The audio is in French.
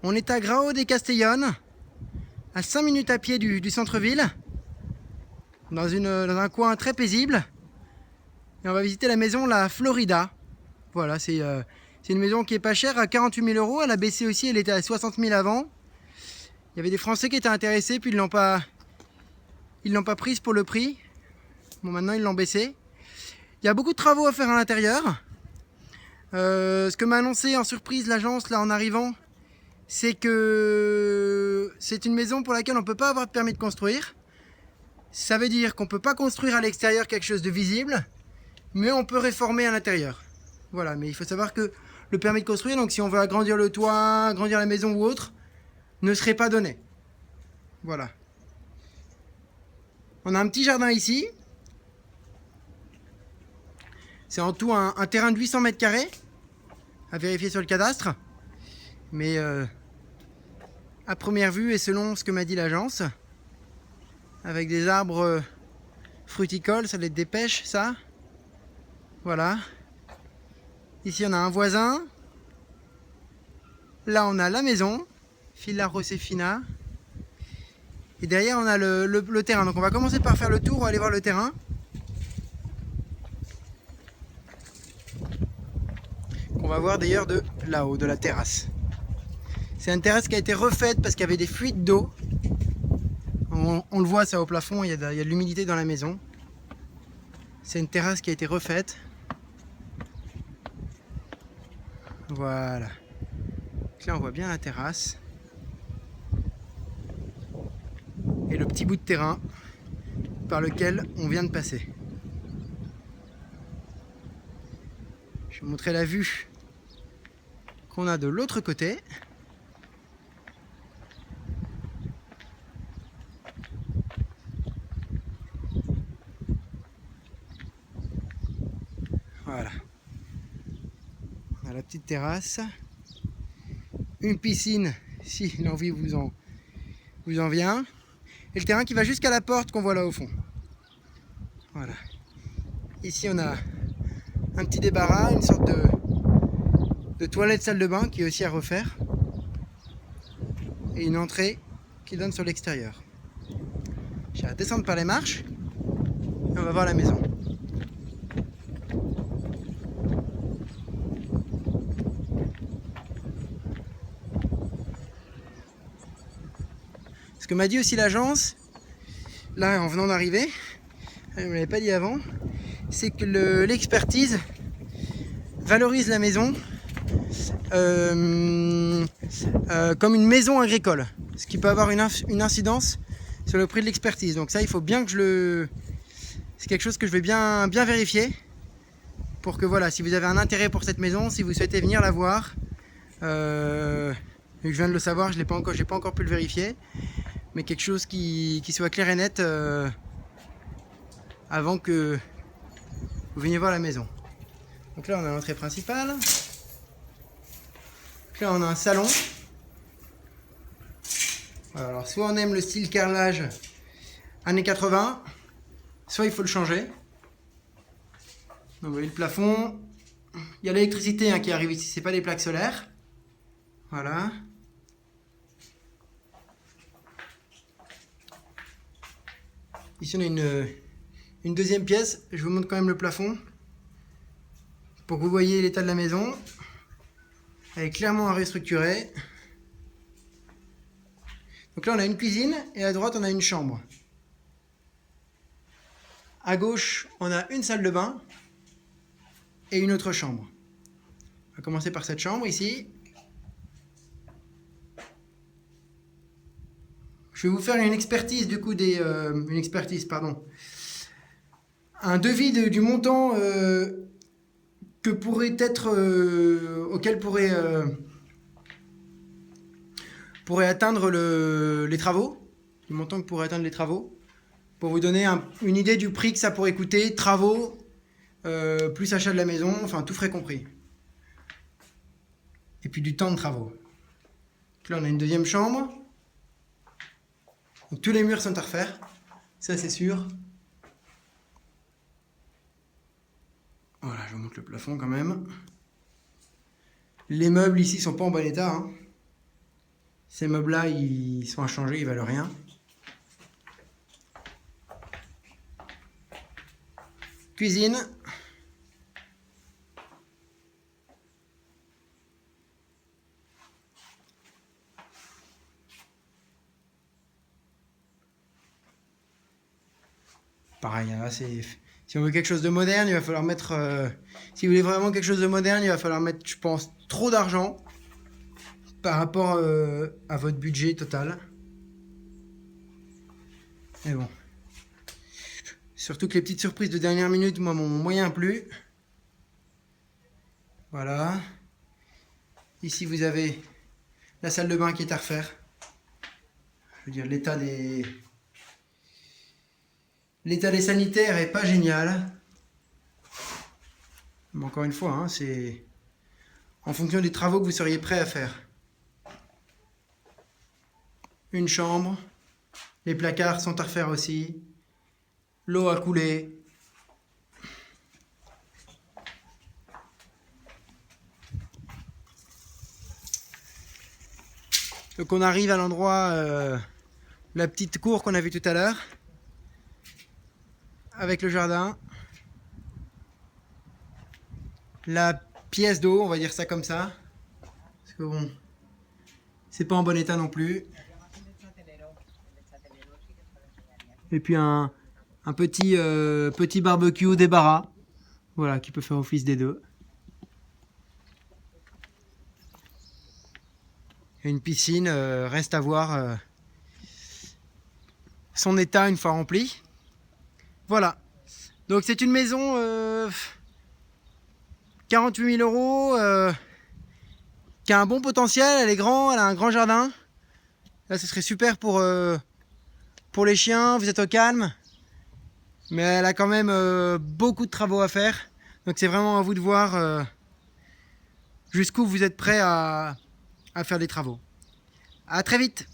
On est à Grao de Castellón, à 5 minutes à pied du centre-ville, dans un coin très paisible. Et on va visiter la maison La Florida. Voilà, c'est une maison qui est pas chère, à 48 000 euros. Elle a baissé aussi, elle était à 60 000 avant. Il y avait des Français qui étaient intéressés, puis ils l'ont pas prise pour le prix. Bon, maintenant ils l'ont baissé. Il y a beaucoup de travaux à faire à l'intérieur. Ce que m'a annoncé en surprise l'agence là en arrivant, c'est que c'est une maison pour laquelle on ne peut pas avoir de permis de construire. Ça veut dire qu'on ne peut pas construire à l'extérieur quelque chose de visible, mais on peut réformer à l'intérieur. Voilà, mais il faut savoir que le permis de construire, donc si on veut agrandir le toit, agrandir la maison ou autre, ne serait pas donné. Voilà. On a un petit jardin ici. C'est en tout un terrain de 800 mètres carrés, à vérifier sur le cadastre. Mais à première vue et selon ce que m'a dit l'agence, avec des arbres fruticoles, ça doit être des pêches, ça. Voilà. Ici, on a un voisin. Là, on a la maison, Villa Josefina. Et derrière, on a le terrain. Donc, on va commencer par faire le tour, on va aller voir le terrain. On va voir d'ailleurs de là-haut, de la terrasse. C'est une terrasse qui a été refaite parce qu'il y avait des fuites d'eau. On le voit, ça au plafond, il y a de l'humidité dans la maison. C'est une terrasse qui a été refaite. Voilà. Donc là, on voit bien la terrasse. Et le petit bout de terrain par lequel on vient de passer. Je vais vous montrer la vue qu'on a de l'autre côté. Voilà. On a la petite terrasse. Une piscine, si l'envie vous en vient. Et le terrain qui va jusqu'à la porte qu'on voit là au fond. Voilà. Ici, on a un petit débarras, une sorte de toilette salle de bain qui est aussi à refaire. Et une entrée qui donne sur l'extérieur. J'ai à descendre par les marches et on va voir la maison. Ce que m'a dit aussi l'agence, là en venant d'arriver, elle ne me l'avait pas dit avant, c'est que l'expertise valorise la maison comme une maison agricole, ce qui peut avoir une incidence sur le prix de l'expertise. Donc ça, il faut bien que c'est quelque chose que je vais bien vérifier pour que voilà, si vous avez un intérêt pour cette maison, si vous souhaitez venir la voir, je viens de le savoir, je n'ai pas encore pu le vérifier, mais quelque chose qui soit clair et net avant que vous veniez voir la maison. Donc là, on a l'entrée principale. Donc là, on a un salon. Voilà, alors soit on aime le style carrelage années 80, soit il faut le changer. Donc vous voyez le plafond. Il y a l'électricité qui arrive ici, c'est pas des plaques solaires. Voilà. Ici on a une deuxième pièce. Je vous montre quand même le plafond pour que vous voyez l'état de la maison. Elle est clairement à restructurer. Donc là on a une cuisine et à droite on a une chambre. À gauche on a une salle de bain et une autre chambre. On va commencer par cette chambre ici. Je vais vous faire une expertise du coup un devis du montant que pourrait être auquel pourrait atteindre les travaux, du montant que pourrait atteindre les travaux, pour vous donner une idée du prix que ça pourrait coûter, travaux, plus achat de la maison, enfin tout frais compris. Et puis du temps de travaux. Donc là on a une deuxième chambre. Donc tous les murs sont à refaire, ça c'est sûr. Voilà, je vous montre le plafond quand même. Les meubles ici sont pas en bon état. Ces meubles-là, ils sont à changer, ils valent rien. Cuisine. Pareil, là, si on veut quelque chose de moderne, il va falloir mettre... si vous voulez vraiment quelque chose de moderne, il va falloir mettre, je pense, trop d'argent par rapport à votre budget total. Mais bon. Surtout que les petites surprises de dernière minute, moi, m'ont moyen plu. Voilà. Ici, vous avez la salle de bain qui est à refaire. Je veux dire, l'état des sanitaires est pas génial. Mais encore une fois, hein, c'est en fonction des travaux que vous seriez prêt à faire. Une chambre. Les placards sont à refaire aussi. L'eau a coulé. Donc on arrive à l'endroit, la petite cour qu'on a vue tout à l'heure, avec le jardin, la pièce d'eau, on va dire ça comme ça, parce que bon, c'est pas en bon état non plus. Et puis un petit barbecue débarras, voilà, qui peut faire office des deux. Et une piscine, reste à voir son état une fois rempli. Voilà. Donc c'est une maison 48 000 €, qui a un bon potentiel, elle est grande, elle a un grand jardin. Là ce serait super pour les chiens, vous êtes au calme. Mais elle a quand même beaucoup de travaux à faire. Donc c'est vraiment à vous de voir jusqu'où vous êtes prêt à faire des travaux. À très vite!